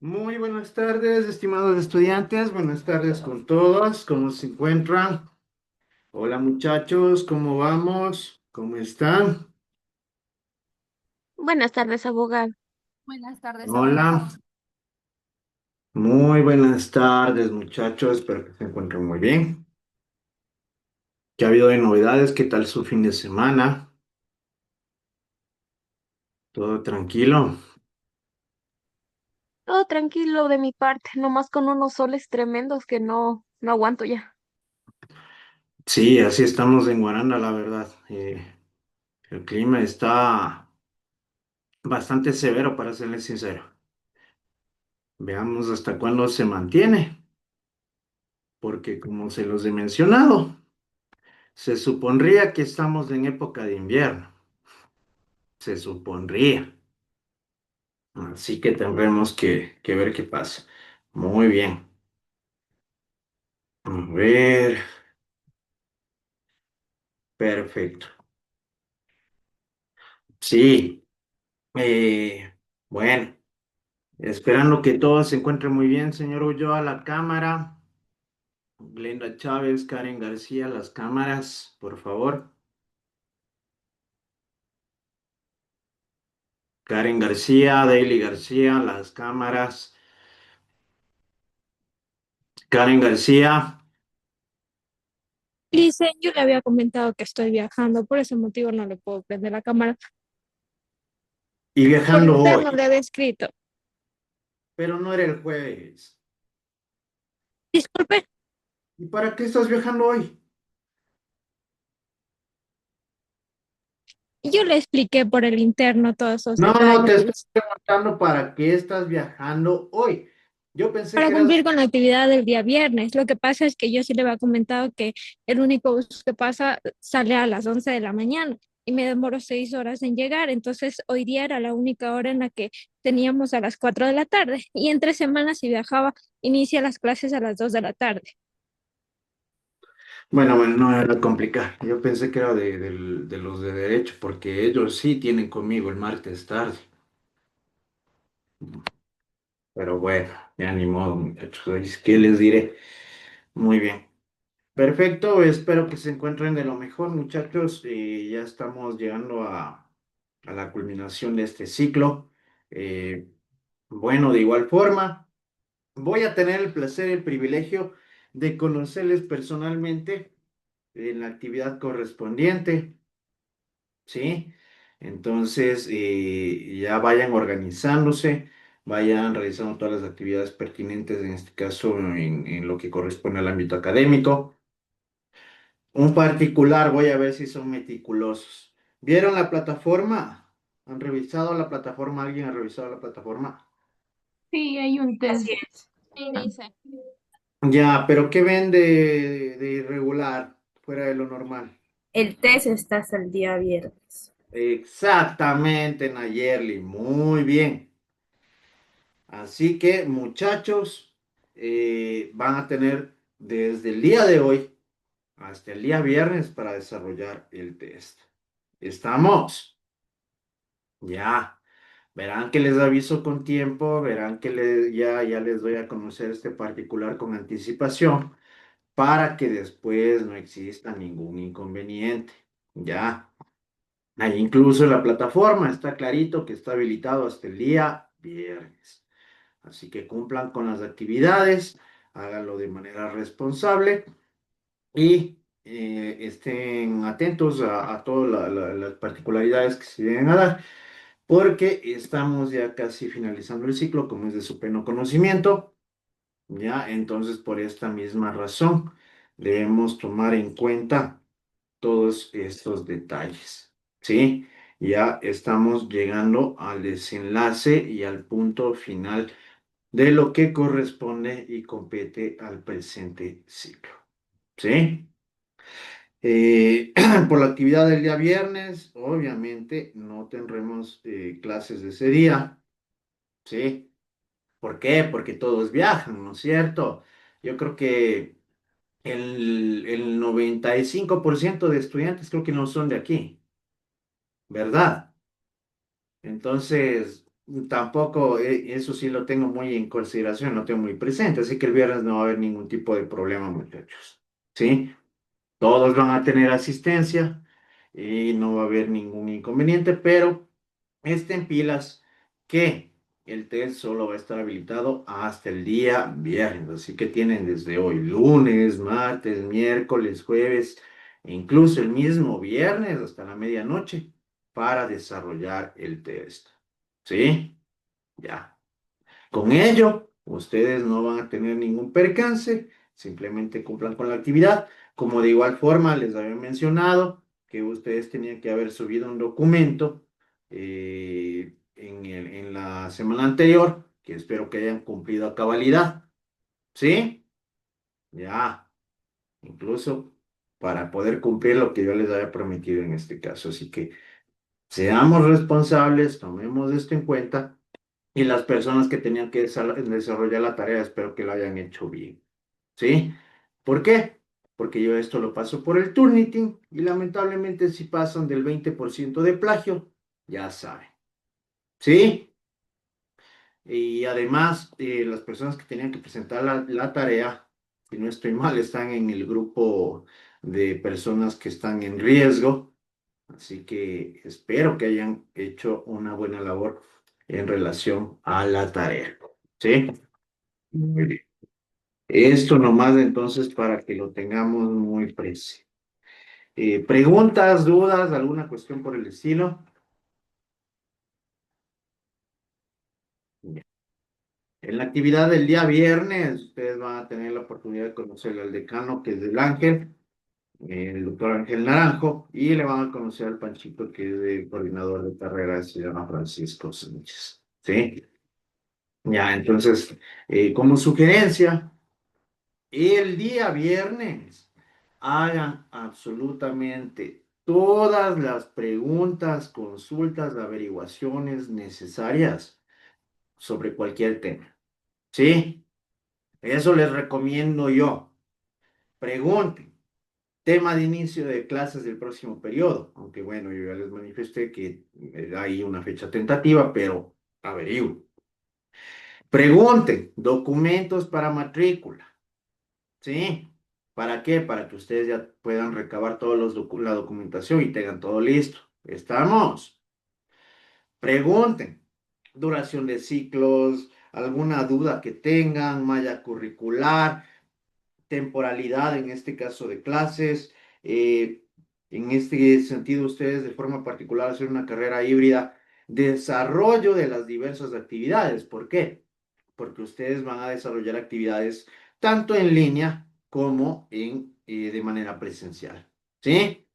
Muy buenas tardes, estimados estudiantes. Buenas tardes con todos. ¿Cómo se encuentran? Hola muchachos, ¿cómo vamos? ¿Cómo están? Buenas tardes, abogado. Buenas tardes, Hola. abogado. Muy buenas tardes muchachos. Espero que se encuentren muy bien. ¿Qué ha habido de novedades? ¿Qué tal su fin de semana? ¿Todo tranquilo? Todo tranquilo de mi parte, nomás con unos soles tremendos que no aguanto ya. Sí, así estamos en Guaranda, la verdad. El clima está bastante severo, para serles sincero. Veamos hasta cuándo se mantiene, porque como se los he mencionado, se supondría que estamos en época de invierno, se supondría. Así que tendremos que ver qué pasa. Muy bien. A ver, perfecto. Sí, bueno, esperando que todo se encuentre muy bien, señor Ulloa, la cámara. Glenda Chávez, Karen García, las cámaras, por favor. Karen García, Daily García, las cámaras. Karen García, Dice, yo le había comentado que estoy viajando, por ese motivo no le puedo prender la cámara. y Por viajando hoy, interno le había escrito. pero no era el jueves. Disculpe, ¿Y para qué estás viajando hoy? yo le expliqué por el interno todos esos No, no, te estoy detalles preguntando para qué estás viajando hoy. Yo pensé para que eras... cumplir con la actividad del día viernes. Lo que pasa es que yo sí le había comentado que el único bus que pasa sale a las 11 de la mañana y me demoro 6 horas en llegar. Entonces, hoy día era la única hora en la que teníamos a las 4 de la tarde y entre semanas si viajaba, inicia las clases a las 2 de la tarde. Bueno, bueno, no era complicar. Yo pensé que era de los de derecho, porque ellos sí tienen conmigo el martes tarde. Pero bueno, ya ni modo, muchachos. ¿Qué les diré? Muy bien. Perfecto, espero que se encuentren de lo mejor, muchachos. Ya estamos llegando a la culminación de este ciclo. Eh, bueno, de igual forma, voy a tener el placer y el privilegio de conocerles personalmente en la actividad correspondiente, ¿sí? Entonces, ya vayan organizándose, vayan realizando todas las actividades pertinentes, en este caso, en lo que corresponde al ámbito académico. Un particular, voy a ver si son meticulosos. ¿Vieron la plataforma? ¿Han revisado la plataforma? ¿Alguien ha revisado la plataforma? Sí, hay un Así test. es. Sí, dice. Ya, pero ¿qué ven de irregular, fuera de lo normal? El test está hasta el día viernes. Exactamente, Nayerli, muy bien. Así que, muchachos, van a tener desde el día de hoy hasta el día viernes para desarrollar el test. ¿Estamos? Ya. Verán que les aviso con tiempo, verán que ya les doy a conocer este particular con anticipación para que después no exista ningún inconveniente. Ya. Ahí incluso la plataforma está clarito que está habilitado hasta el día viernes. Así que cumplan con las actividades, háganlo de manera responsable y estén atentos a todas las particularidades que se vienen a dar, porque estamos ya casi finalizando el ciclo, como es de su pleno conocimiento, ¿ya? Entonces, por esta misma razón, debemos tomar en cuenta todos estos detalles, ¿sí? Ya estamos llegando al desenlace y al punto final de lo que corresponde y compete al presente ciclo, ¿sí? Por la actividad del día viernes, obviamente no tendremos clases de ese día, ¿sí? ¿Por qué? Porque todos viajan, ¿no es cierto? Yo creo que el 95% de estudiantes creo que no son de aquí, ¿verdad? Entonces, tampoco, eso sí lo tengo muy en consideración, lo tengo muy presente, así que el viernes no va a haber ningún tipo de problema, muchachos. ¿Sí? Todos van a tener asistencia y no va a haber ningún inconveniente, pero estén pilas que el test solo va a estar habilitado hasta el día viernes, así que tienen desde hoy, lunes, martes, miércoles, jueves, e incluso el mismo viernes hasta la medianoche para desarrollar el test. ¿Sí? Ya. Con ello, ustedes no van a tener ningún percance, simplemente cumplan con la actividad. Como de igual forma les había mencionado que ustedes tenían que haber subido un documento en la semana anterior, que espero que hayan cumplido a cabalidad. ¿Sí? Ya, incluso para poder cumplir lo que yo les había prometido en este caso. Así que seamos responsables, tomemos esto en cuenta. Y las personas que tenían que desarrollar la tarea, espero que lo hayan hecho bien. ¿Sí? ¿Por qué? Porque yo esto lo paso por el Turnitin y lamentablemente si pasan del 20% de plagio, ya saben. ¿Sí? Y además, las personas que tenían que presentar la tarea, si no estoy mal, están en el grupo de personas que están en riesgo. Así que espero que hayan hecho una buena labor en relación a la tarea. ¿Sí? Muy bien. Esto nomás entonces para que lo tengamos muy presente. ¿Preguntas, dudas, alguna cuestión por el estilo? Bien. En la actividad del día viernes, ustedes van a tener la oportunidad de conocer al decano, que es del Ángel, el doctor Ángel Naranjo, y le van a conocer al Panchito, que es el coordinador de carrera, se llama Francisco Sánchez. ¿Sí? Ya, entonces, como sugerencia, el día viernes hagan absolutamente todas las preguntas, consultas, averiguaciones necesarias sobre cualquier tema. ¿Sí? Eso les recomiendo yo. Pregunten. Tema de inicio de clases del próximo periodo. Aunque bueno, yo ya les manifesté que hay una fecha tentativa, pero averigüen. Pregunten. Documentos para matrícula. ¿Sí? ¿Para qué? Para que ustedes ya puedan recabar toda la documentación y tengan todo listo. ¿Estamos? Pregunten. Duración de ciclos, alguna duda que tengan, malla curricular, temporalidad en este caso de clases. En este sentido, ustedes de forma particular hacer una carrera híbrida, desarrollo de las diversas actividades. ¿Por qué? Porque ustedes van a desarrollar actividades tanto en línea como de manera presencial. ¿Sí?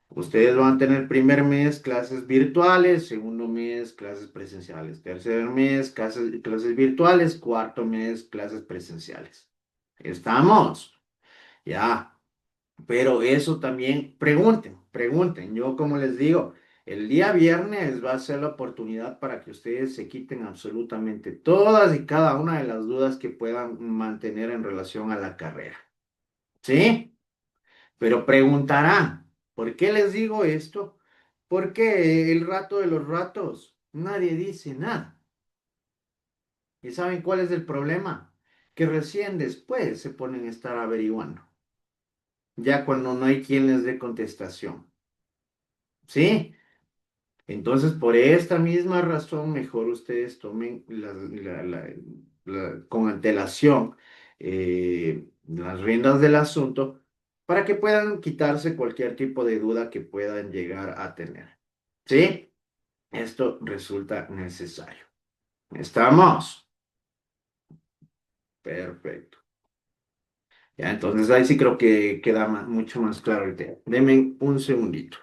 Ustedes van a tener primer mes clases virtuales, segundo mes clases presenciales, tercer mes clases virtuales, cuarto mes clases presenciales. ¿Estamos? Ya, pero eso también, pregunten. Yo como les digo, el día viernes va a ser la oportunidad para que ustedes se quiten absolutamente todas y cada una de las dudas que puedan mantener en relación a la carrera. ¿Sí? Pero preguntarán, ¿por qué les digo esto? Porque el rato de los ratos, nadie dice nada. ¿Y saben cuál es el problema? Que recién después se ponen a estar averiguando, ya cuando no hay quien les dé contestación. ¿Sí? Entonces, por esta misma razón, mejor ustedes tomen con antelación las riendas del asunto para que puedan quitarse cualquier tipo de duda que puedan llegar a tener. ¿Sí? Esto resulta necesario. ¿Estamos? Perfecto. Ya, entonces ahí sí creo que queda mucho más claro el tema. Denme un segundito.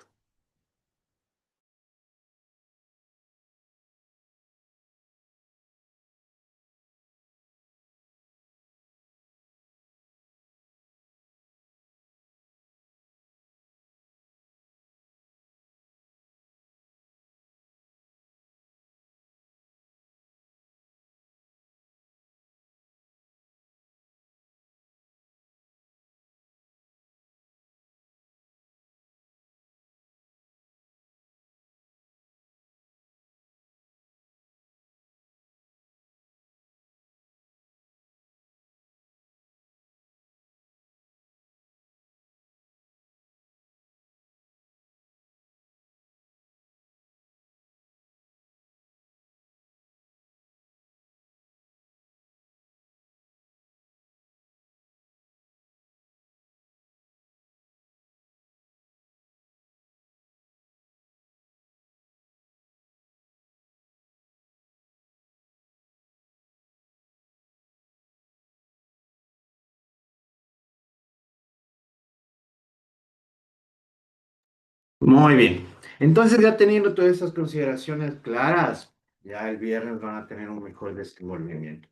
Muy bien. Entonces, ya teniendo todas esas consideraciones claras, ya el viernes van a tener un mejor desenvolvimiento.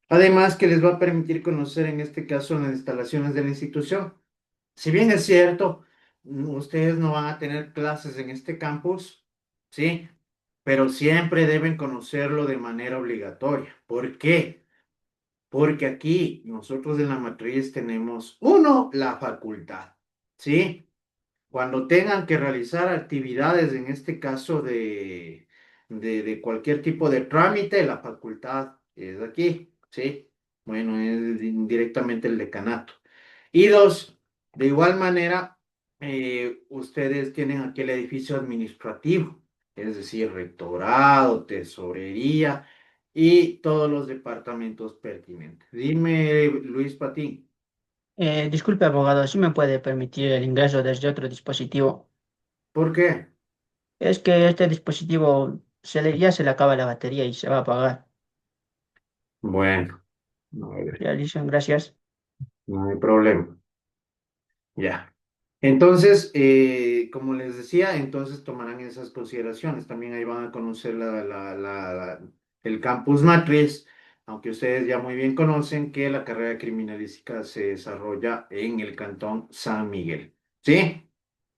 Además, que les va a permitir conocer, en este caso, las instalaciones de la institución. Si bien es cierto, ustedes no van a tener clases en este campus, ¿sí? Pero siempre deben conocerlo de manera obligatoria. ¿Por qué? Porque aquí nosotros en la matriz tenemos, uno, la facultad, ¿sí? Cuando tengan que realizar actividades, en este caso de cualquier tipo de trámite, la facultad es aquí, ¿sí? Bueno, es directamente el decanato. Y dos, de igual manera, ustedes tienen aquí el edificio administrativo, es decir, rectorado, tesorería y todos los departamentos pertinentes. Dime, Luis Patín, Disculpe, abogado, ¿sí me puede permitir el ingreso desde otro dispositivo? ¿por qué? Es que este dispositivo ya se le acaba la batería y se va a apagar. Bueno, a ver, Ya, listo, gracias. no hay problema. Ya. Entonces, como les decía, entonces tomarán esas consideraciones. También ahí van a conocer el campus matriz, aunque ustedes ya muy bien conocen que la carrera criminalística se desarrolla en el cantón San Miguel. ¿Sí?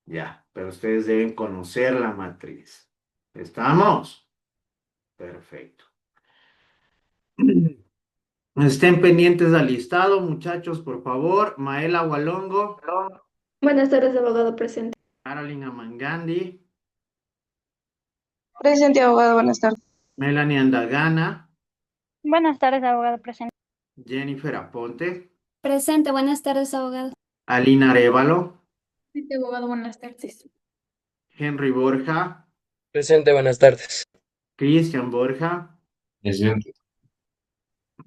Ya, pero ustedes deben conocer la matriz. ¿Estamos? Perfecto. Estén pendientes al listado, muchachos, por favor. Maela Walongo, Buenas tardes, abogado presente. Carolina Mangandi, Presente, abogado, buenas tardes. Melanie Andagana, Buenas tardes, abogado presente. Jennifer Aponte, Presente, buenas tardes, abogado. Alina Arevalo, Presente, abogado, buenas tardes. Henry Borja, Presente, buenas tardes. Cristian Borja, Presente.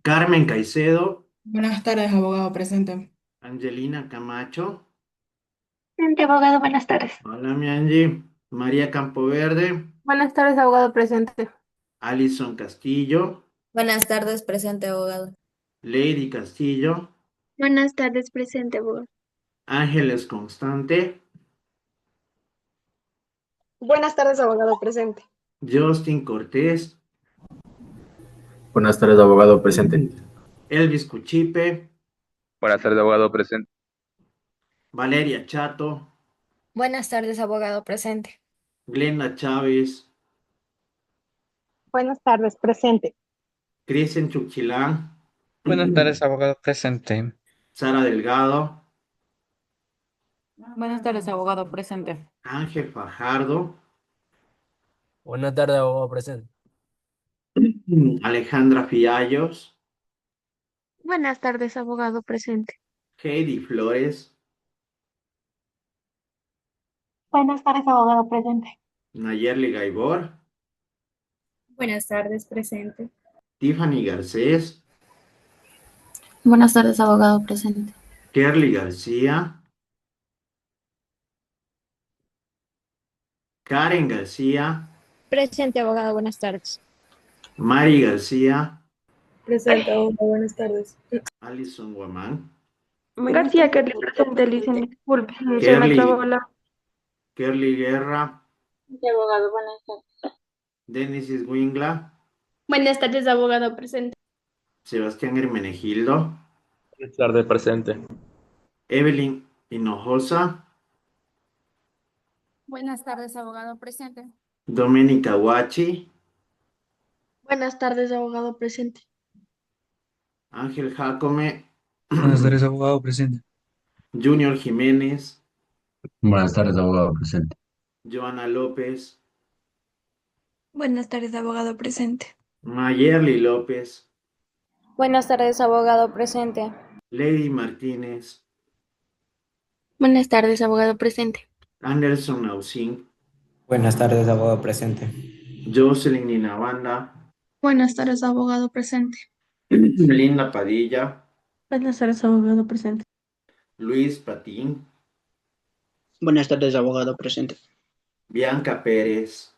Carmen Caicedo, Buenas tardes, abogado presente. Angelina Camacho, Presente, abogado, buenas tardes. hola mi Angie, María Campoverde, Buenas tardes, abogado presente. Alison Castillo, Buenas tardes, presente, abogado. Lady Castillo, Buenas tardes, presente, abogado. Ángeles Constante, Buenas tardes, abogado presente. Justin Cortés, Buenas tardes, abogado presente. Elvis Cuchipe, Buenas tardes, abogado presente. Valeria Chato, Buenas tardes, abogado presente. Glenda Chávez, Buenas tardes, presente. Cristian Chuchilán, Buenas tardes, abogado presente. Sara Delgado, Buenas tardes, abogado presente. Ángel Fajardo, Buenas tardes, abogado presente. Alejandra Fiallos, Buenas tardes, abogado presente. Heidi Flores, Buenas tardes, abogado presente. Nayerli Gaibor, Buenas tardes, presente. Tiffany Garcés, Buenas tardes, abogado presente. Kerly García, Karen García, Presente, abogado, buenas tardes. Mari García, Presente, abogado, buenas tardes. Alison Guamán, García, Kerly, presente, Listen, disculpe, se me Kerly, trabó la... Kerly Guerra, Abogado, buenas tardes. Denis Isguingla, Buenas tardes, abogado presente. Sebastián Hermenegildo, Buenas tardes, presente. Evelyn Hinojosa, Buenas tardes, abogado presente. Doménica Huachi, Buenas tardes, abogado presente. Ángel Jacome, Buenas tardes, abogado presente. Junior Jiménez, Buenas tardes, abogado presente. Joana López, Buenas tardes, abogado presente. Mayerly López, Buenas tardes, abogado presente. Lady Martínez, Buenas tardes, abogado presente. Anderson Nausín, Buenas tardes, abogado presente. Jocelyn Ninabanda, Buenas tardes, abogado presente. Linda Padilla, Buenas tardes, abogado presente. Luis Patín, Buenas tardes, abogado presente. Bianca Pérez,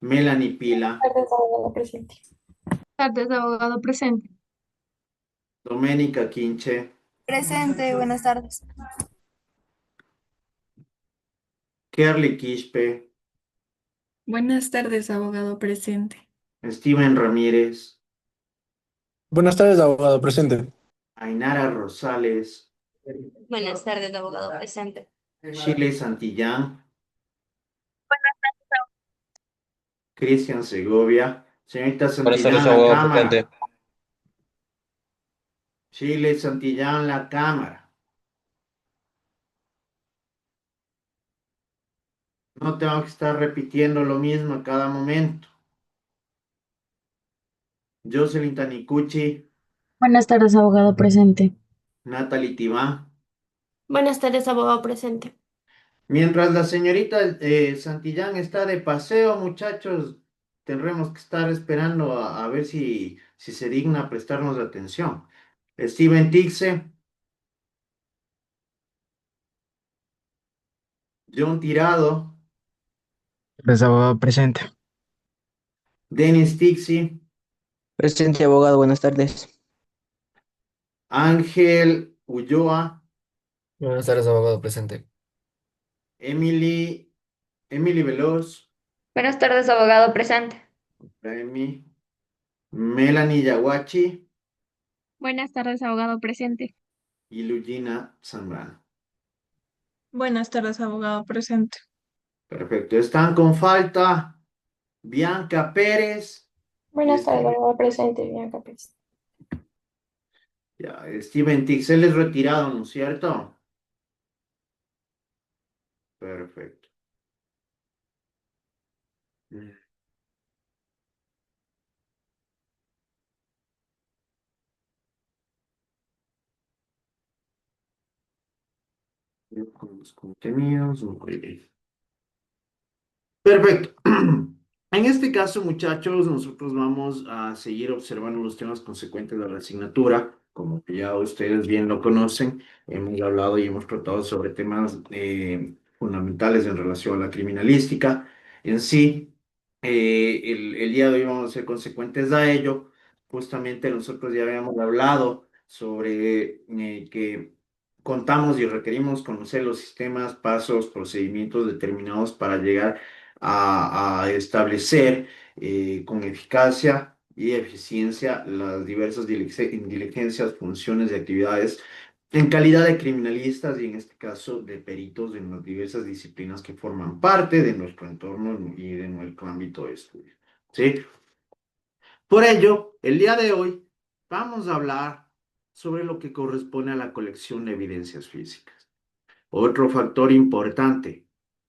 Melanie Pila, Buenas tardes, abogado presente. Tardes, abogado presente. Doménica Quinche, Presente, buenas tardes. Kerly Quispe, Buenas tardes, abogado presente. Steven Ramírez, Buenas tardes, abogado presente. Ainara Rosales, Buenas tardes, abogado presente. Shirley Santillán, Cristian Segovia. Señorita Buenas tardes, Santillán, la abogado cámara. presente. Shirley Santillán, la cámara. No tengo que estar repitiendo lo mismo a cada momento. Jocelyn Tanicucci, Buenas tardes, abogado presente. Natalie Tibán. Buenas tardes, abogado presente. Mientras la señorita Santillán está de paseo, muchachos, tendremos que estar esperando a ver si se digna prestarnos atención. Steven Tixe, John Tirado, Tardes, abogado presente. Dennis Tixi, Presente, abogado, buenas tardes. Ángel Ulloa, Buenas tardes, abogado presente. Emily Veloz, Buenas tardes, abogado presente. Emi, Melanie Yaguachi Buenas tardes, abogado presente. y Lugina Zambrano. Buenas tardes, abogado presente. Perfecto. Están con falta Bianca Pérez y abogado presente, Bianca Pérez. ya, Steven Tixel es retirado, ¿no es cierto? Perfecto. Con los contenidos, muy bien. Perfecto. En este caso, muchachos, nosotros vamos a seguir observando los temas consecuentes de la asignatura. Como que ya ustedes bien lo conocen, hemos hablado y hemos tratado sobre temas fundamentales en relación a la criminalística en sí. El día de hoy vamos a ser consecuentes a ello. Justamente nosotros ya habíamos hablado sobre que contamos y requerimos conocer los sistemas, pasos, procedimientos determinados para llegar a establecer con eficacia y eficiencia las diversas diligencias, funciones y actividades en calidad de criminalistas y en este caso de peritos en las diversas disciplinas que forman parte de nuestro entorno y de nuestro ámbito de estudio. ¿Sí? Por ello, el día de hoy vamos a hablar sobre lo que corresponde a la colección de evidencias físicas. Otro factor importante.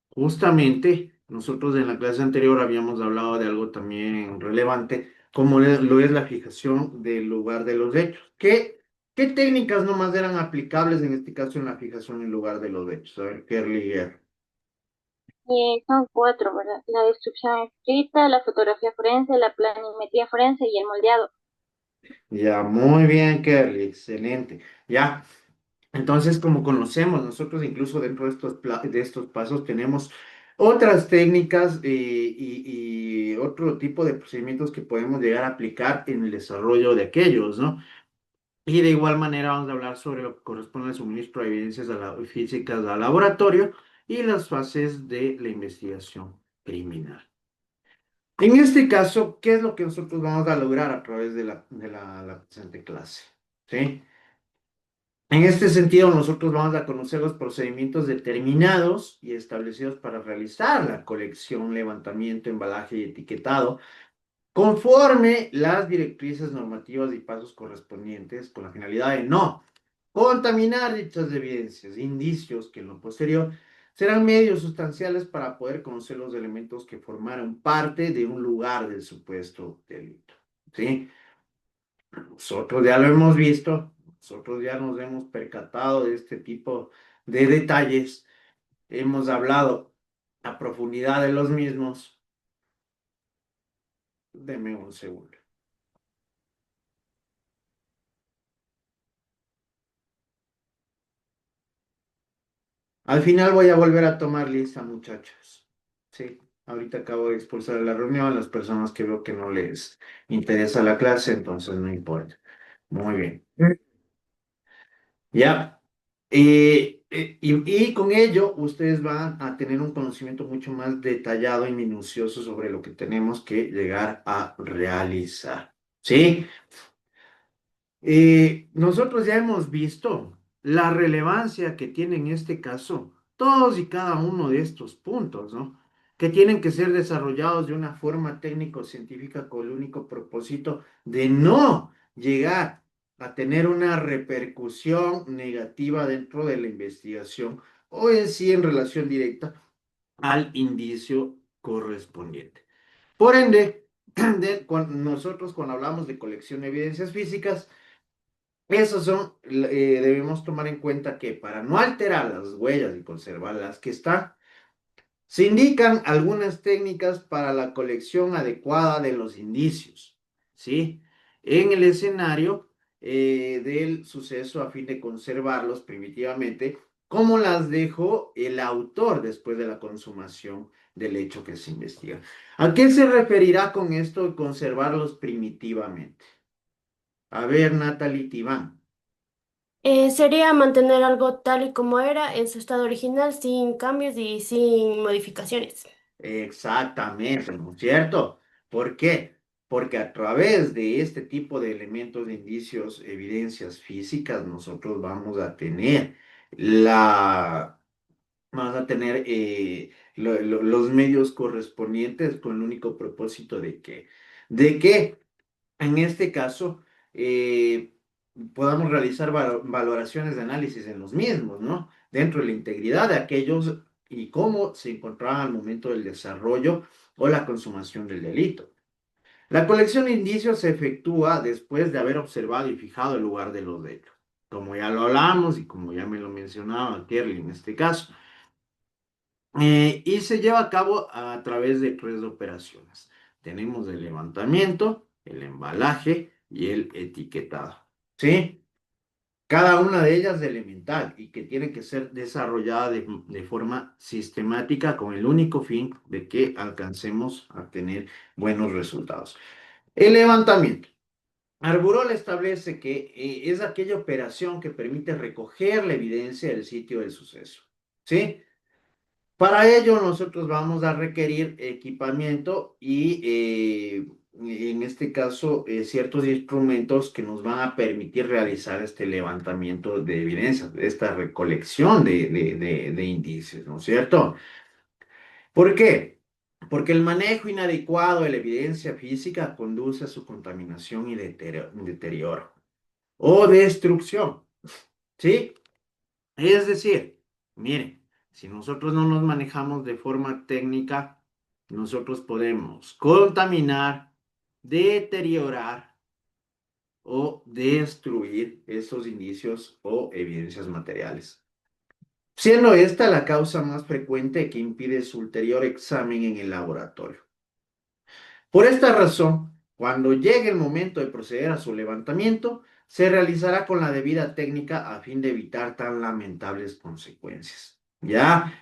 Justamente, nosotros en la clase anterior habíamos hablado de algo también relevante, como lo es la fijación del lugar de los hechos. ¿Qué técnicas nomás eran aplicables en este caso en la fijación del lugar de los hechos? A ver, Kerly Guerra. Son cuatro, ¿verdad? La descripción escrita, la fotografía forense, la planimetría forense y el moldeado. Ya, muy bien, Kerly, excelente. Ya, entonces, como conocemos, nosotros incluso dentro de de estos pasos tenemos otras técnicas y otro tipo de procedimientos que podemos llegar a aplicar en el desarrollo de aquellos, ¿no? Y de igual manera vamos a hablar sobre lo que corresponde al suministro de evidencias físicas al laboratorio y las fases de la investigación criminal. En este caso, ¿qué es lo que nosotros vamos a lograr a través de la presente clase? ¿Sí? En este sentido, nosotros vamos a conocer los procedimientos determinados y establecidos para realizar la colección, levantamiento, embalaje y etiquetado, conforme las directrices normativas y pasos correspondientes, con la finalidad de no contaminar dichas evidencias, indicios que en lo posterior serán medios sustanciales para poder conocer los elementos que formaron parte de un lugar del supuesto delito. ¿Sí? Nosotros ya lo hemos visto, nosotros ya nos hemos percatado de este tipo de detalles, hemos hablado a profundidad de los mismos. Deme un segundo. Al final voy a volver a tomar lista, muchachos. Sí, ahorita acabo de expulsar la reunión a las personas que veo que no les interesa la clase, entonces no importa. Muy bien. Ya. Y con ello ustedes van a tener un conocimiento mucho más detallado y minucioso sobre lo que tenemos que llegar a realizar. ¿Sí? Nosotros ya hemos visto la relevancia que tiene en este caso todos y cada uno de estos puntos, ¿no? Que tienen que ser desarrollados de una forma técnico-científica con el único propósito de no llegar a tener una repercusión negativa dentro de la investigación o en sí en relación directa al indicio correspondiente. Por ende, nosotros cuando hablamos de colección de evidencias físicas, esos son, debemos tomar en cuenta que para no alterar las huellas y conservar las que están, se indican algunas técnicas para la colección adecuada de los indicios, ¿sí? En el escenario del suceso a fin de conservarlos primitivamente, como las dejó el autor después de la consumación del hecho que se investiga. ¿A qué se referirá con esto de conservarlos primitivamente? A ver, Natalie Tibán. Sería mantener algo tal y como era en su estado original, sin cambios y sin modificaciones. Exactamente, ¿no es cierto? ¿Por qué? Porque a través de este tipo de elementos, de indicios, evidencias físicas, nosotros vamos a tener los medios correspondientes con el único propósito de que en este caso podamos realizar valoraciones de análisis en los mismos, ¿no? Dentro de la integridad de aquellos y cómo se encontraban al momento del desarrollo o la consumación del delito. La colección de indicios se efectúa después de haber observado y fijado el lugar de los hechos. Como ya lo hablamos y como ya me lo mencionaba Kerly en este caso, y se lleva a cabo a través de tres operaciones. Tenemos el levantamiento, el embalaje y el etiquetado. ¿Sí? Cada una de ellas es elemental y que tiene que ser desarrollada de forma sistemática con el único fin de que alcancemos a tener buenos resultados. El levantamiento. Arburol establece que es aquella operación que permite recoger la evidencia del sitio del suceso. ¿Sí? Para ello nosotros vamos a requerir equipamiento y en este caso ciertos instrumentos que nos van a permitir realizar este levantamiento de evidencias, esta recolección de indicios, ¿no es cierto? ¿Por qué? Porque el manejo inadecuado de la evidencia física conduce a su contaminación y deterioro o destrucción, ¿sí? Es decir, miren, si nosotros no nos manejamos de forma técnica, nosotros podemos contaminar, deteriorar o destruir esos indicios o evidencias materiales, siendo esta la causa más frecuente que impide su ulterior examen en el laboratorio. Por esta razón, cuando llegue el momento de proceder a su levantamiento, se realizará con la debida técnica a fin de evitar tan lamentables consecuencias. ¿Ya?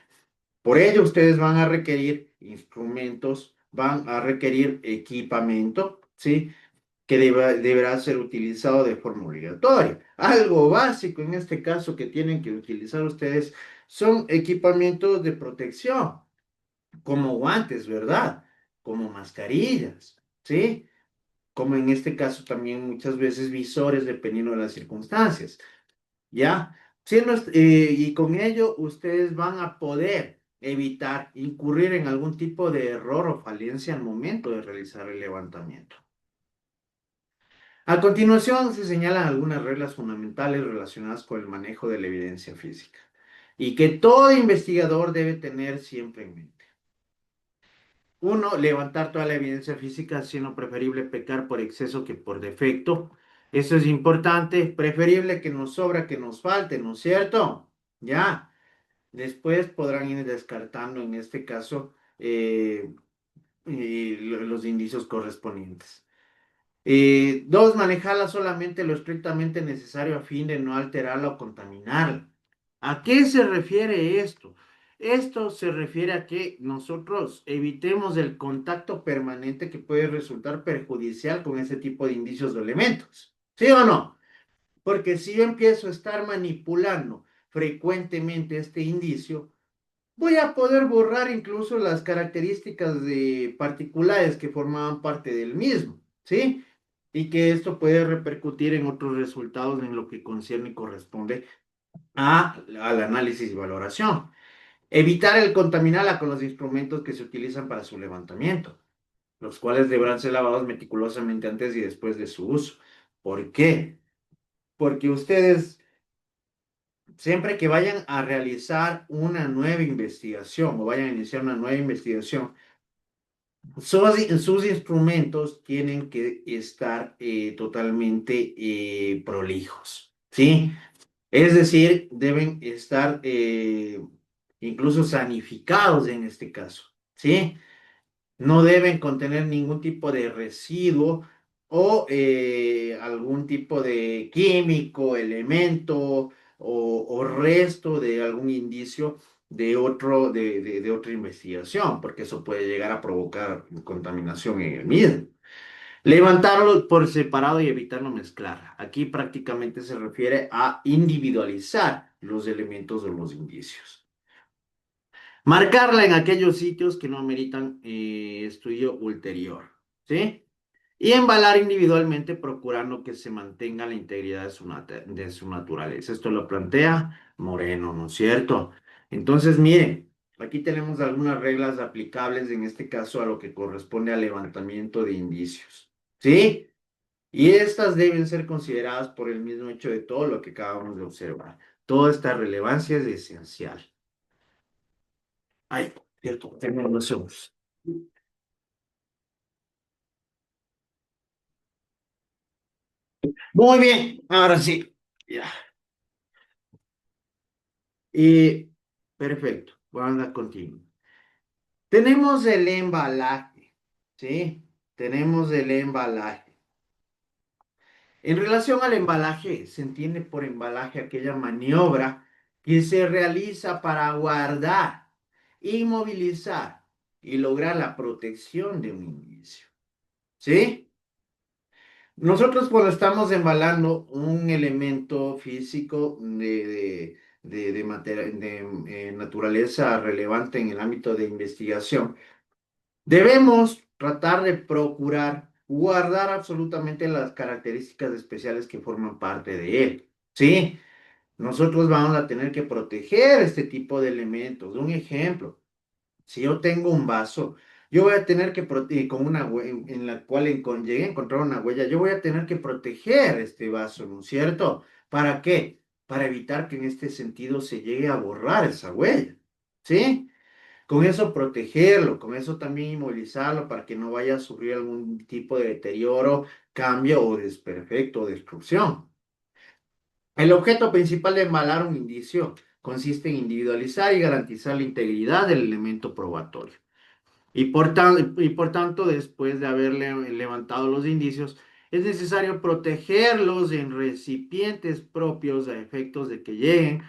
Por ello, ustedes van a requerir instrumentos, van a requerir equipamiento, ¿sí? Que deberá ser utilizado de forma obligatoria. Algo básico en este caso que tienen que utilizar ustedes son equipamientos de protección, como guantes, ¿verdad? Como mascarillas, ¿sí? Como en este caso también muchas veces visores dependiendo de las circunstancias, ¿ya? Y con ello ustedes van a poder evitar incurrir en algún tipo de error o falencia al momento de realizar el levantamiento. A continuación se señalan algunas reglas fundamentales relacionadas con el manejo de la evidencia física y que todo investigador debe tener siempre en mente. Uno, levantar toda la evidencia física, siendo preferible pecar por exceso que por defecto. Eso es importante. Preferible que nos sobra que nos falte, ¿no es cierto? Ya. Después podrán ir descartando, en este caso, los indicios correspondientes. Dos, manejarla solamente lo estrictamente necesario a fin de no alterarla o contaminarla. ¿A qué se refiere esto? Esto se refiere a que nosotros evitemos el contacto permanente que puede resultar perjudicial con ese tipo de indicios o elementos. ¿Sí o no? Porque si yo empiezo a estar manipulando frecuentemente este indicio, voy a poder borrar incluso las características particulares que formaban parte del mismo, ¿sí? Y que esto puede repercutir en otros resultados en lo que concierne y corresponde al análisis y valoración. Evitar el contaminarla con los instrumentos que se utilizan para su levantamiento, los cuales deberán ser lavados meticulosamente antes y después de su uso. ¿Por qué? Porque ustedes, siempre que vayan a realizar una nueva investigación o vayan a iniciar una nueva investigación, sus instrumentos tienen que estar totalmente prolijos, ¿sí? Es decir, deben estar incluso sanificados en este caso, ¿sí? No deben contener ningún tipo de residuo o algún tipo de químico, elemento o resto de algún indicio de otra investigación, porque eso puede llegar a provocar contaminación en el mismo. Levantarlo por separado y evitar no mezclar. Aquí prácticamente se refiere a individualizar los elementos o los indicios. Marcarla en aquellos sitios que no ameritan estudio ulterior, ¿sí? Y embalar individualmente procurando que se mantenga la integridad de su naturaleza. Esto lo plantea Moreno, ¿no es cierto? Entonces, miren, aquí tenemos algunas reglas aplicables en este caso a lo que corresponde al levantamiento de indicios, ¿sí? Y estas deben ser consideradas por el mismo hecho de todo lo que acabamos de observar. Toda esta relevancia es esencial. Ay, cierto, tenemos los segundos. Muy bien, ahora sí. Ya. Y perfecto, vamos a continuar. Tenemos el embalaje, ¿sí? Tenemos el embalaje. En relación al embalaje, se entiende por embalaje aquella maniobra que se realiza para guardar, inmovilizar y lograr la protección de un indicio, ¿sí? Nosotros cuando estamos embalando un elemento físico de naturaleza relevante en el ámbito de investigación, debemos tratar de procurar guardar absolutamente las características especiales que forman parte de él, ¿sí? Nosotros vamos a tener que proteger este tipo de elementos. Un ejemplo. Si yo tengo un vaso, yo voy a tener que proteger con una en la cual llegué a encontrar una huella, yo voy a tener que proteger este vaso, ¿no es cierto? ¿Para qué? Para evitar que en este sentido se llegue a borrar esa huella, ¿sí? Con eso protegerlo, con eso también inmovilizarlo para que no vaya a sufrir algún tipo de deterioro, cambio o desperfecto o destrucción. El objeto principal de embalar un indicio consiste en individualizar y garantizar la integridad del elemento probatorio. Y por tanto, después de haber levantado los indicios, es necesario protegerlos en recipientes propios a efectos de que lleguen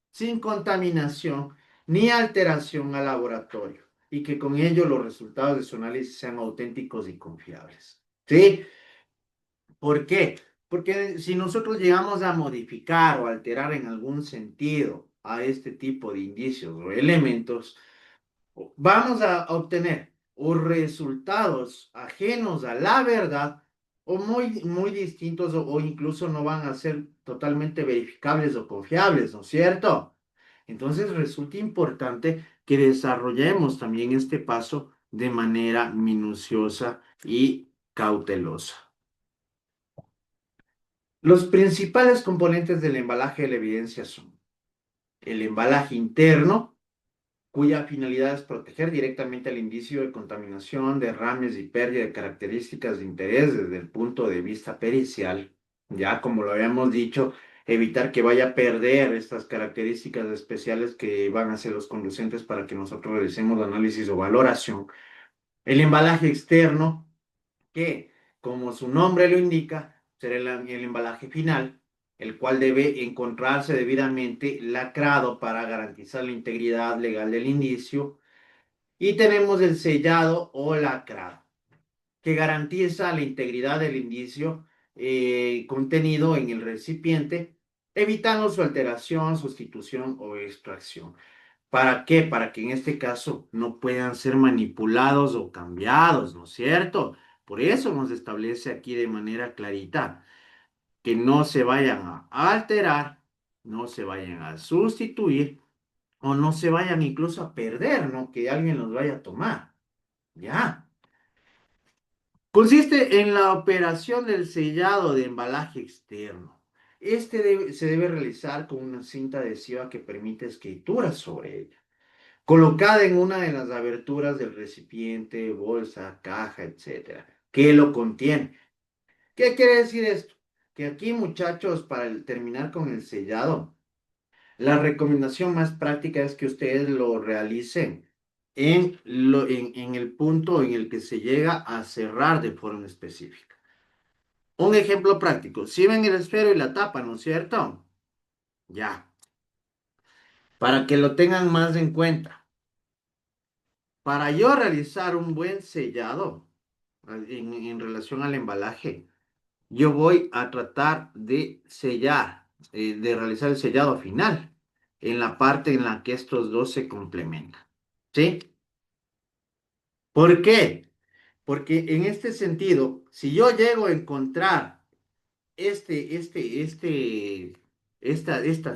sin contaminación ni alteración al laboratorio y que con ello los resultados de su análisis sean auténticos y confiables. ¿Sí? ¿Por qué? Porque si nosotros llegamos a modificar o alterar en algún sentido a este tipo de indicios o elementos, vamos a obtener o resultados ajenos a la verdad o muy distintos o incluso no van a ser totalmente verificables o confiables, ¿no es cierto? Entonces resulta importante que desarrollemos también este paso de manera minuciosa y cautelosa. Los principales componentes del embalaje de la evidencia son el embalaje interno, cuya finalidad es proteger directamente al indicio de contaminación, derrames y pérdida de características de interés desde el punto de vista pericial. Ya como lo habíamos dicho, evitar que vaya a perder estas características especiales que van a ser los conducentes para que nosotros realicemos análisis o valoración. El embalaje externo, que como su nombre lo indica, será el embalaje final, el cual debe encontrarse debidamente lacrado para garantizar la integridad legal del indicio. Y tenemos el sellado o lacrado, que garantiza la integridad del indicio contenido en el recipiente evitando su alteración, sustitución o extracción. ¿Para qué? Para que en este caso no puedan ser manipulados o cambiados, ¿no es cierto? Por eso nos establece aquí de manera clarita que no se vayan a alterar, no se vayan a sustituir o no se vayan incluso a perder, ¿no? Que alguien los vaya a tomar. Ya. Consiste en la operación del sellado de embalaje externo. Se debe realizar con una cinta adhesiva que permite escrituras sobre ella, colocada en una de las aberturas del recipiente, bolsa, caja, etcétera, que lo contiene. ¿Qué quiere decir esto? Que aquí, muchachos, para terminar con el sellado, la recomendación más práctica es que ustedes lo realicen en el punto en el que se llega a cerrar de forma específica. Un ejemplo práctico. Si ven el esfero y la tapa, ¿no es cierto? Ya. Para que lo tengan más en cuenta. Para yo realizar un buen sellado en relación al embalaje, yo voy a tratar de sellar, de realizar el sellado final, en la parte en la que estos dos se complementan. ¿Sí? ¿Por qué? Porque en este sentido, si yo llego a encontrar esta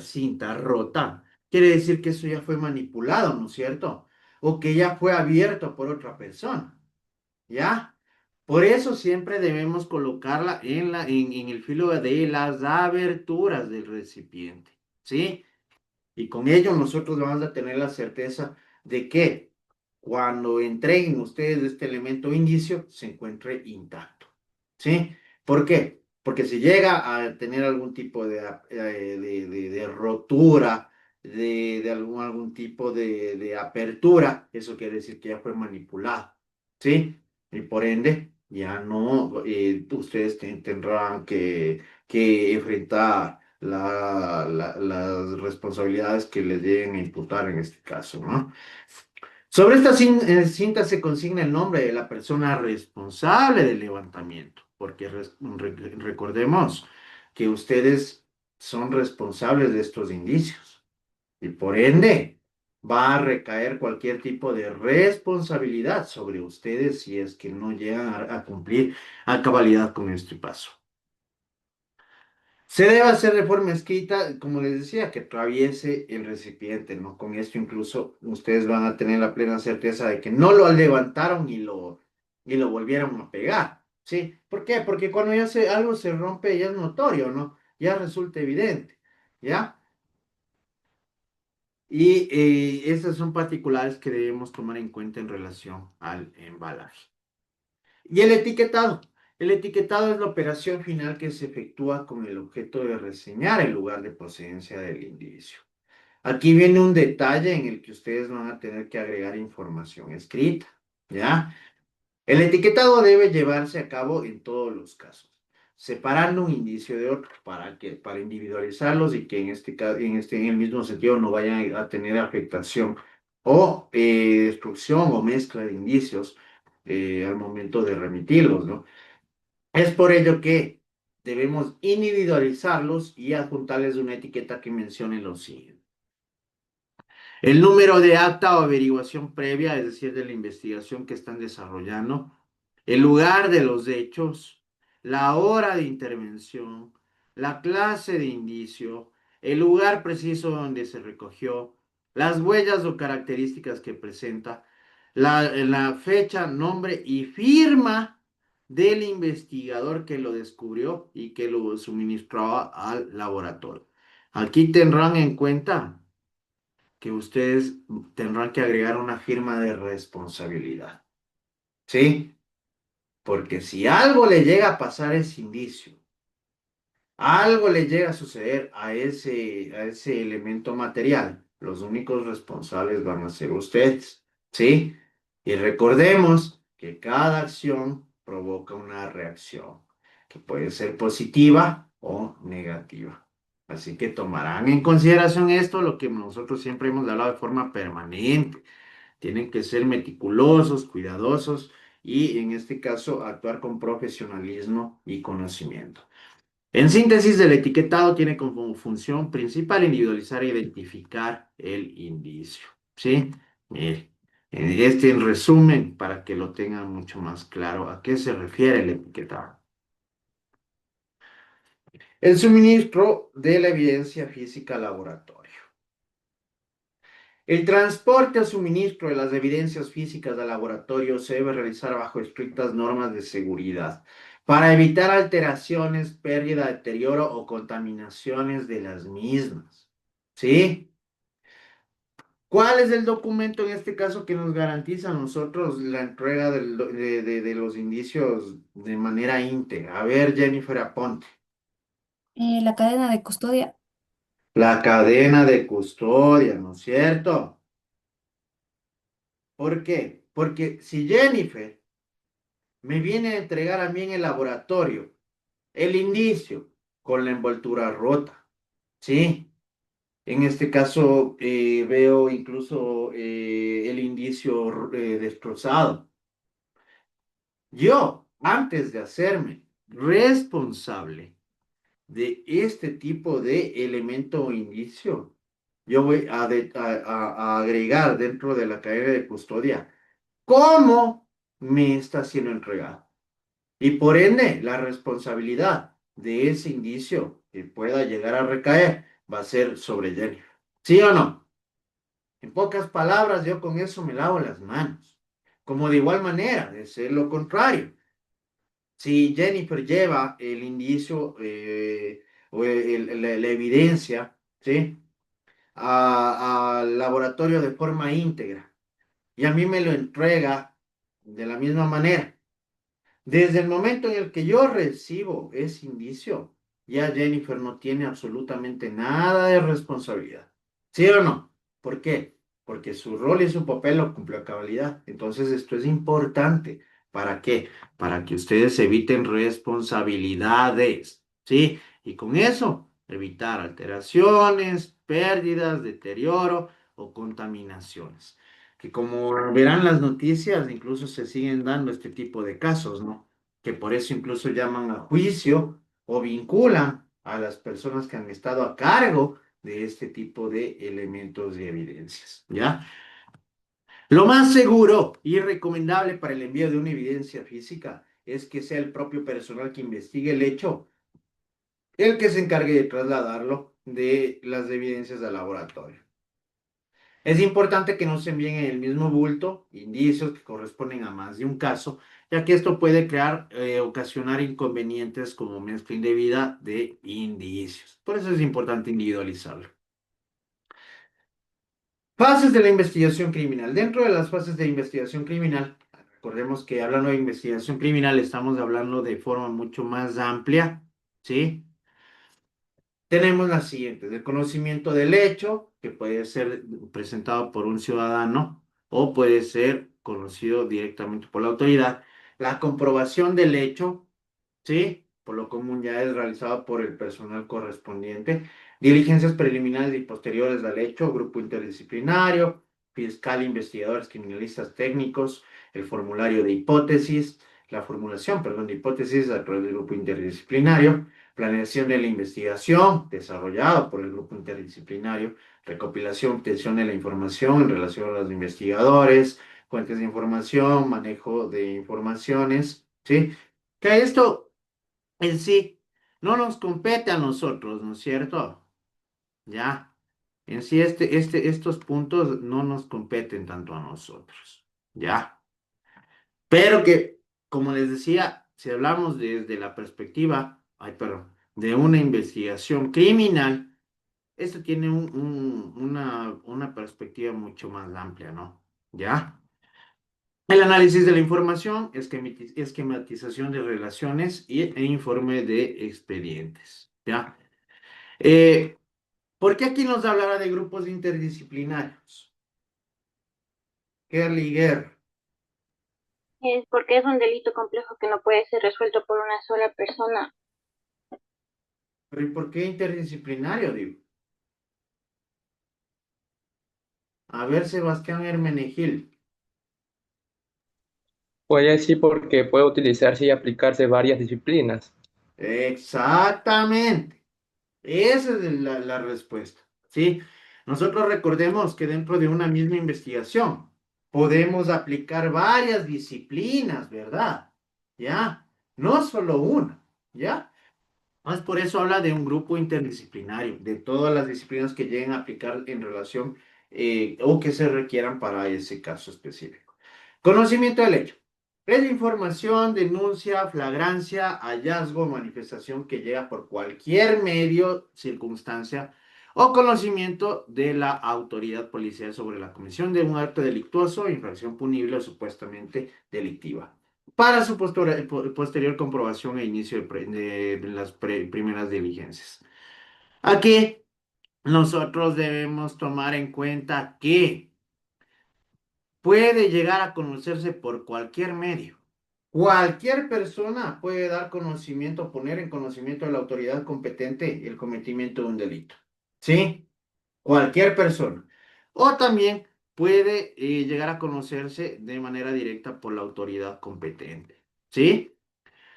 cinta rota, quiere decir que eso ya fue manipulado, ¿no es cierto? O que ya fue abierto por otra persona, ¿ya? Por eso siempre debemos colocarla en el filo de las aberturas del recipiente, ¿sí? Y con ello nosotros vamos a tener la certeza de que cuando entreguen ustedes este elemento indicio, se encuentre intacto. ¿Sí? ¿Por qué? Porque si llega a tener algún tipo de rotura, de algún tipo de apertura, eso quiere decir que ya fue manipulado. ¿Sí? Y por ende, ya no, ustedes tendrán que enfrentar las responsabilidades que les lleguen a imputar en este caso, ¿no? Sobre esta cinta se consigna el nombre de la persona responsable del levantamiento, porque recordemos que ustedes son responsables de estos indicios y por ende va a recaer cualquier tipo de responsabilidad sobre ustedes si es que no llegan a cumplir a cabalidad con este paso. Se debe hacer de forma escrita, como les decía, que atraviese el recipiente, ¿no? Con esto incluso ustedes van a tener la plena certeza de que no lo levantaron y lo volvieron a pegar, ¿sí? ¿Por qué? Porque cuando algo se rompe ya es notorio, ¿no? Ya resulta evidente, ¿ya? Y estas son particulares que debemos tomar en cuenta en relación al embalaje. Y el etiquetado. El etiquetado es la operación final que se efectúa con el objeto de reseñar el lugar de procedencia del indicio. Aquí viene un detalle en el que ustedes van a tener que agregar información escrita, ¿ya? El etiquetado debe llevarse a cabo en todos los casos, separando un indicio de otro para individualizarlos y que en el mismo sentido no vayan a tener afectación o destrucción o mezcla de indicios al momento de remitirlos, ¿no? Es por ello que debemos individualizarlos y adjuntarles una etiqueta que mencione lo siguiente. El número de acta o averiguación previa, es decir, de la investigación que están desarrollando, el lugar de los hechos, la hora de intervención, la clase de indicio, el lugar preciso donde se recogió, las huellas o características que presenta, la fecha, nombre y firma del investigador que lo descubrió y que lo suministró al laboratorio. Aquí tendrán en cuenta que ustedes tendrán que agregar una firma de responsabilidad. ¿Sí? Porque si algo le llega a pasar a ese indicio, algo le llega a suceder a ese elemento material, los únicos responsables van a ser ustedes. ¿Sí? Y recordemos que cada acción provoca una reacción, que puede ser positiva o negativa. Así que tomarán en consideración esto, lo que nosotros siempre hemos hablado de forma permanente. Tienen que ser meticulosos, cuidadosos y en este caso actuar con profesionalismo y conocimiento. En síntesis, el etiquetado tiene como función principal individualizar e identificar el indicio. ¿Sí? Mire, este en resumen, para que lo tengan mucho más claro, ¿a qué se refiere el etiquetado? El suministro de la evidencia física al laboratorio. El transporte o suministro de las evidencias físicas al laboratorio se debe realizar bajo estrictas normas de seguridad para evitar alteraciones, pérdida, deterioro o contaminaciones de las mismas. ¿Sí? ¿Cuál es el documento en este caso que nos garantiza a nosotros la entrega de los indicios de manera íntegra? A ver, Jennifer, aponte. La cadena de custodia. La cadena de custodia, ¿no es cierto? ¿Por qué? Porque si Jennifer me viene a entregar a mí en el laboratorio el indicio con la envoltura rota, ¿sí? En este caso veo incluso el indicio destrozado. Yo, antes de hacerme responsable de este tipo de elemento o indicio, yo voy a agregar dentro de la cadena de custodia cómo me está siendo entregado. Y por ende, la responsabilidad de ese indicio que pueda llegar a recaer va a ser sobre Jennifer. ¿Sí o no? En pocas palabras, yo con eso me lavo las manos. Como de igual manera, de ser lo contrario. Si Jennifer lleva el indicio o la evidencia, ¿sí? Al laboratorio de forma íntegra y a mí me lo entrega de la misma manera. Desde el momento en el que yo recibo ese indicio, ya Jennifer no tiene absolutamente nada de responsabilidad. ¿Sí o no? ¿Por qué? Porque su rol y su papel lo cumplió a cabalidad. Entonces esto es importante. ¿Para qué? Para que ustedes eviten responsabilidades. ¿Sí? Y con eso, evitar alteraciones, pérdidas, deterioro o contaminaciones que como verán las noticias, incluso se siguen dando este tipo de casos, ¿no? Que por eso incluso llaman a juicio o vinculan a las personas que han estado a cargo de este tipo de elementos y evidencias, ¿ya? Lo más seguro y recomendable para el envío de una evidencia física es que sea el propio personal que investigue el hecho el que se encargue de trasladarlo de las evidencias al laboratorio. Es importante que no se envíen en el mismo bulto indicios que corresponden a más de un caso, ya que esto puede ocasionar inconvenientes como mezcla indebida de indicios. Por eso es importante individualizarlo. Fases de la investigación criminal. Dentro de las fases de investigación criminal, recordemos que hablando de investigación criminal estamos hablando de forma mucho más amplia, ¿sí? Tenemos las siguientes, el conocimiento del hecho, que puede ser presentado por un ciudadano o puede ser conocido directamente por la autoridad. La comprobación del hecho, ¿sí? Por lo común ya es realizado por el personal correspondiente. Diligencias preliminares y posteriores al hecho, grupo interdisciplinario, fiscal, investigadores, criminalistas técnicos, el formulario de hipótesis, la formulación, perdón, de hipótesis a través del grupo interdisciplinario, planeación de la investigación desarrollado por el grupo interdisciplinario, recopilación, obtención de la información en relación a los investigadores, fuentes de información, manejo de informaciones, ¿sí? Que esto en sí no nos compete a nosotros, ¿no es cierto? Ya, en sí estos puntos no nos competen tanto a nosotros, ¿ya? Pero que, como les decía, si hablamos desde la perspectiva, ay, perdón, de una investigación criminal, esto tiene una perspectiva mucho más amplia, ¿no? ¿Ya? El análisis de la información, esquematización de relaciones e informe de expedientes, ¿ya? Eh, ¿Por qué aquí nos hablará de grupos interdisciplinarios? Kerly Guerra. Es porque es un delito complejo que no puede ser resuelto por una sola persona. ¿Pero y por qué interdisciplinario, digo? A ver, Sebastián Hermenegil. Puede sí porque puede utilizarse y aplicarse varias disciplinas. Exactamente. Esa es la respuesta, ¿sí? Nosotros recordemos que dentro de una misma investigación podemos aplicar varias disciplinas, ¿verdad? ¿Ya? No solo una, ¿ya? Más por eso habla de un grupo interdisciplinario, de todas las disciplinas que lleguen a aplicar en relación o que se requieran para ese caso específico. Conocimiento del hecho. Es información, denuncia, flagrancia, hallazgo, manifestación que llega por cualquier medio, circunstancia o conocimiento de la autoridad policial sobre la comisión de un acto delictuoso, infracción punible o supuestamente delictiva para su posterior comprobación e inicio de las primeras diligencias. Aquí nosotros debemos tomar en cuenta que puede llegar a conocerse por cualquier medio. Cualquier persona puede dar conocimiento, poner en conocimiento de la autoridad competente el cometimiento de un delito. ¿Sí? Cualquier persona. O también puede llegar a conocerse de manera directa por la autoridad competente. ¿Sí?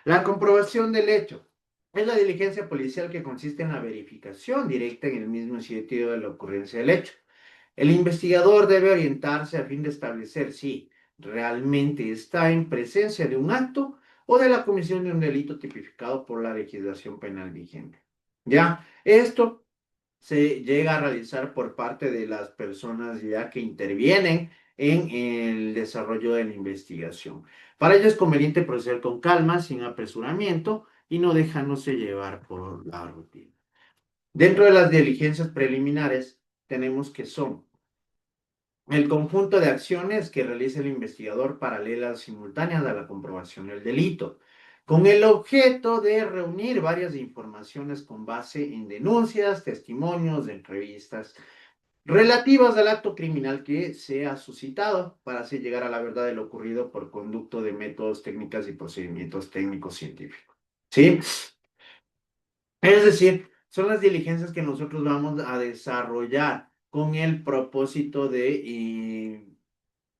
La comprobación del hecho es la diligencia policial que consiste en la verificación directa en el mismo sitio de la ocurrencia del hecho. El investigador debe orientarse a fin de establecer si realmente está en presencia de un acto o de la comisión de un delito tipificado por la legislación penal vigente. ¿Ya? Esto se llega a realizar por parte de las personas ya que intervienen en el desarrollo de la investigación. Para ello es conveniente proceder con calma, sin apresuramiento y no dejándose llevar por la rutina. Dentro de las diligencias preliminares tenemos que son el conjunto de acciones que realiza el investigador paralelas simultáneas a la comprobación del delito, con el objeto de reunir varias informaciones con base en denuncias, testimonios, entrevistas, relativas al acto criminal que se ha suscitado para así llegar a la verdad de lo ocurrido por conducto de métodos, técnicas y procedimientos técnicos científicos. ¿Sí? Es decir, son las diligencias que nosotros vamos a desarrollar con el propósito de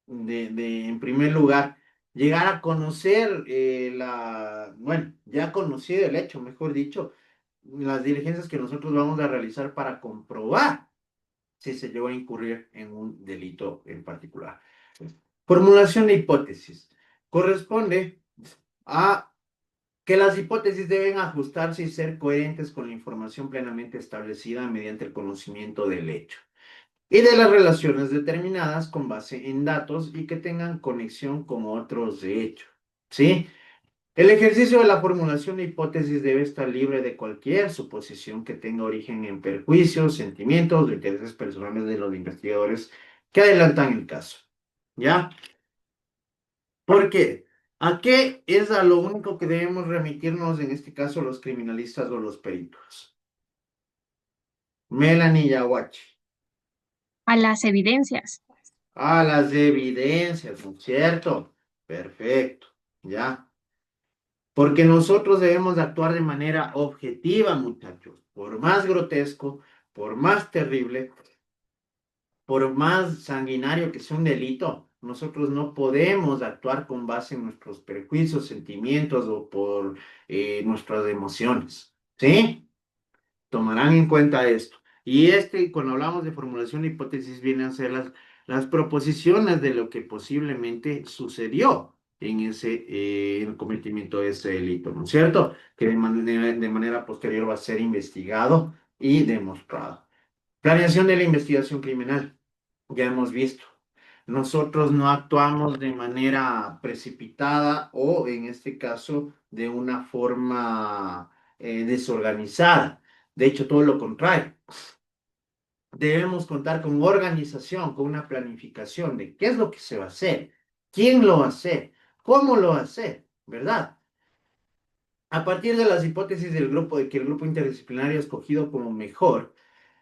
en primer lugar, llegar a conocer bueno, ya conocido el hecho, mejor dicho, las diligencias que nosotros vamos a realizar para comprobar si se llegó a incurrir en un delito en particular. Formulación de hipótesis. Corresponde a que las hipótesis deben ajustarse y ser coherentes con la información plenamente establecida mediante el conocimiento del hecho y de las relaciones determinadas con base en datos y que tengan conexión con otros de hecho. ¿Sí? El ejercicio de la formulación de hipótesis debe estar libre de cualquier suposición que tenga origen en perjuicios, sentimientos o intereses personales de los investigadores que adelantan el caso. ¿Ya? ¿Por qué? ¿A qué es a lo único que debemos remitirnos en este caso los criminalistas o los peritos? Melanie Yaguachi. A las evidencias. A las evidencias, ¿no es cierto? Perfecto, ya. Porque nosotros debemos de actuar de manera objetiva, muchachos. Por más grotesco, por más terrible, por más sanguinario que sea un delito, nosotros no podemos actuar con base en nuestros prejuicios, sentimientos o por nuestras emociones. ¿Sí? Tomarán en cuenta esto. Y cuando hablamos de formulación de hipótesis, vienen a ser las proposiciones de lo que posiblemente sucedió en el cometimiento de ese delito, ¿no es cierto? Que de manera posterior va a ser investigado y demostrado. Planeación de la investigación criminal. Ya hemos visto. Nosotros no actuamos de manera precipitada o, en este caso, de una forma desorganizada. De hecho, todo lo contrario. Debemos contar con organización, con una planificación de qué es lo que se va a hacer, quién lo va a hacer, cómo lo va a hacer, ¿verdad? A partir de las hipótesis del grupo, de que el grupo interdisciplinario escogido como mejor,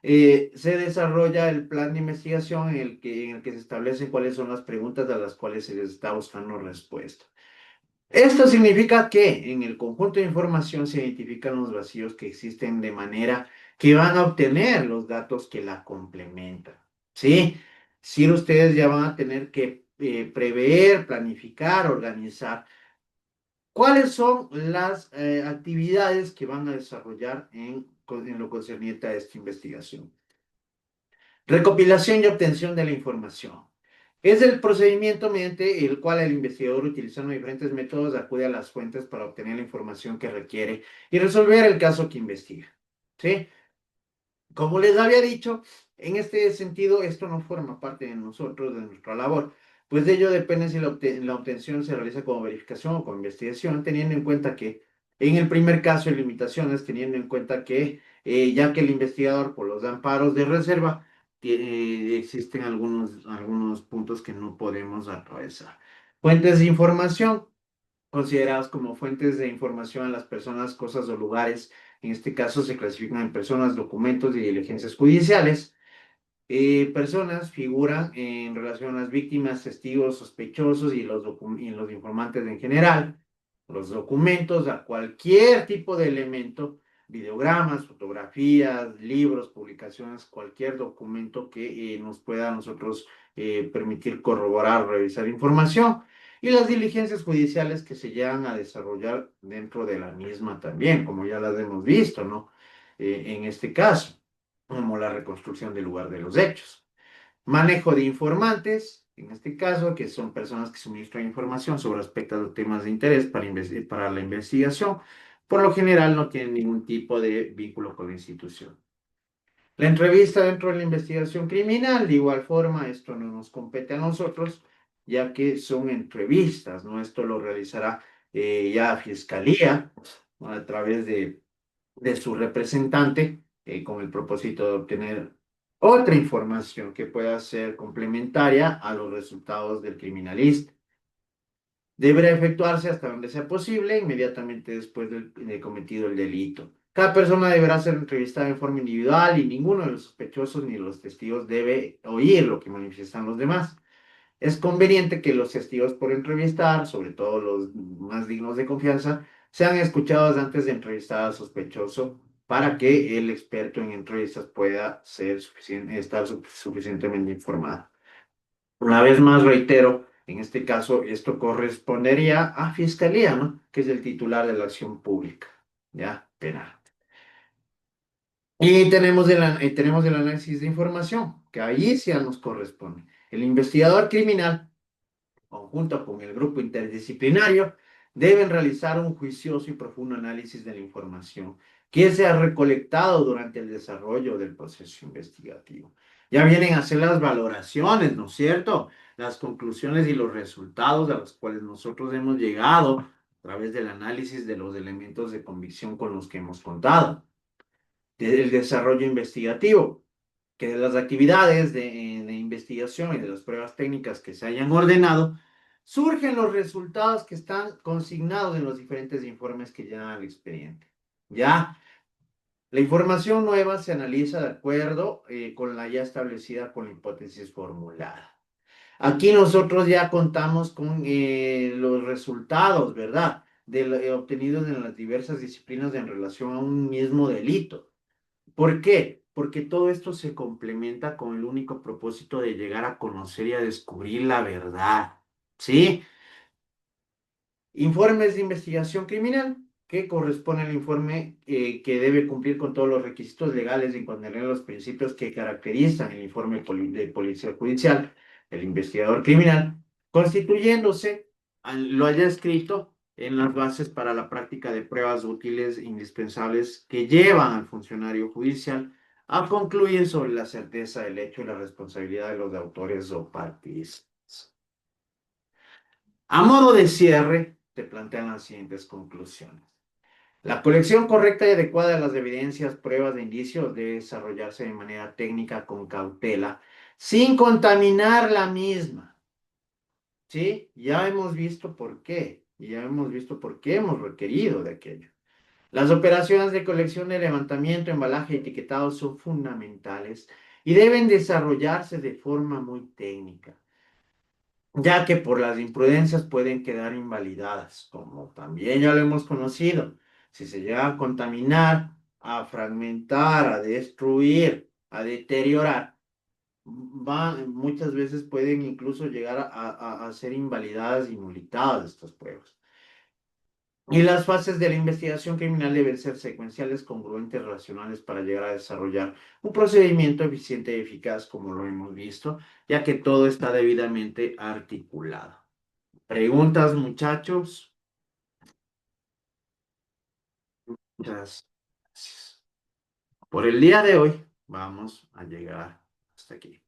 se desarrolla el plan de investigación en el que se establecen cuáles son las preguntas a las cuales se les está buscando respuesta. Esto significa que en el conjunto de información se identifican los vacíos que existen de manera que van a obtener los datos que la complementan. ¿Sí? Si ustedes ya van a tener que prever, planificar, organizar ¿Cuáles son las actividades que van a desarrollar en lo concerniente a esta investigación? Recopilación y obtención de la información. Es el procedimiento mediante el cual el investigador, utilizando diferentes métodos, acude a las fuentes para obtener la información que requiere y resolver el caso que investiga. ¿Sí? Como les había dicho, en este sentido, esto no forma parte de nosotros, de nuestra labor, pues de ello depende si la obtención se realiza como verificación o como investigación, teniendo en cuenta que en el primer caso hay limitaciones, teniendo en cuenta que ya que el investigador por los amparos de reserva, existen algunos puntos que no podemos atravesar. Fuentes de información consideradas como fuentes de información a las personas, cosas o lugares. En este caso se clasifican en personas, documentos y diligencias judiciales. Personas figuran en relación a las víctimas, testigos, sospechosos y los informantes en general. Los documentos a cualquier tipo de elemento, videogramas, fotografías, libros, publicaciones, cualquier documento que nos pueda a nosotros permitir corroborar o revisar información. Y las diligencias judiciales que se llegan a desarrollar dentro de la misma también, como ya las hemos visto, ¿no? En este caso como la reconstrucción del lugar de los hechos. Manejo de informantes, en este caso, que son personas que suministran información sobre aspectos o temas de interés para la investigación, por lo general no tienen ningún tipo de vínculo con la institución. La entrevista dentro de la investigación criminal, de igual forma, esto no nos compete a nosotros, ya que son entrevistas, ¿no? Esto lo realizará ya Fiscalía a través de su representante con el propósito de obtener otra información que pueda ser complementaria a los resultados del criminalista. Deberá efectuarse hasta donde sea posible, inmediatamente después de cometido el delito. Cada persona deberá ser entrevistada en forma individual y ninguno de los sospechosos ni los testigos debe oír lo que manifiestan los demás. Es conveniente que los testigos por entrevistar, sobre todo los más dignos de confianza, sean escuchados antes de entrevistar al sospechoso para que el experto en entrevistas pueda estar suficientemente informado. Una vez más reitero, en este caso esto correspondería a Fiscalía, ¿no? Que es el titular de la acción pública, ¿ya? Penal. Y tenemos el análisis de información, que ahí sí nos corresponde. El investigador criminal conjunto con el grupo interdisciplinario, deben realizar un juicioso y profundo análisis de la información que se ha recolectado durante el desarrollo del proceso investigativo. Ya vienen a hacer las valoraciones, ¿no es cierto? Las conclusiones y los resultados a los cuales nosotros hemos llegado a través del análisis de los elementos de convicción con los que hemos contado. Del desarrollo investigativo, que de las actividades de investigación y de las pruebas técnicas que se hayan ordenado, surgen los resultados que están consignados en los diferentes informes que llevan al expediente. ¿Ya? La información nueva se analiza de acuerdo con la ya establecida con la hipótesis formulada. Aquí nosotros ya contamos con los resultados, ¿verdad? Obtenidos en las diversas disciplinas en relación a un mismo delito. ¿Por qué? Porque todo esto se complementa con el único propósito de llegar a conocer y a descubrir la verdad. ¿Sí? Informes de investigación criminal, que corresponde al informe que debe cumplir con todos los requisitos legales y contener los principios que caracterizan el informe de policía judicial, el investigador criminal, constituyéndose, lo haya escrito, en las bases para la práctica de pruebas útiles e indispensables que llevan al funcionario judicial a concluir sobre la certeza del hecho y la responsabilidad de los autores o partícipes. A modo de cierre, te plantean las siguientes conclusiones. La colección correcta y adecuada de las evidencias, pruebas de indicios debe desarrollarse de manera técnica con cautela, sin contaminar la misma. ¿Sí? Ya hemos visto por qué, y ya hemos visto por qué hemos requerido de aquello. Las operaciones de colección de levantamiento, embalaje y etiquetado son fundamentales y deben desarrollarse de forma muy técnica, ya que por las imprudencias pueden quedar invalidadas, como también ya lo hemos conocido. Si se llega a contaminar, a fragmentar, a destruir, a deteriorar, muchas veces pueden incluso llegar a ser invalidadas y nulitadas estas pruebas. Y las fases de la investigación criminal deben ser secuenciales, congruentes, racionales para llegar a desarrollar un procedimiento eficiente y eficaz, como lo hemos visto, ya que todo está debidamente articulado. ¿Preguntas, muchachos? Muchas gracias. Por el día de hoy vamos a llegar hasta aquí.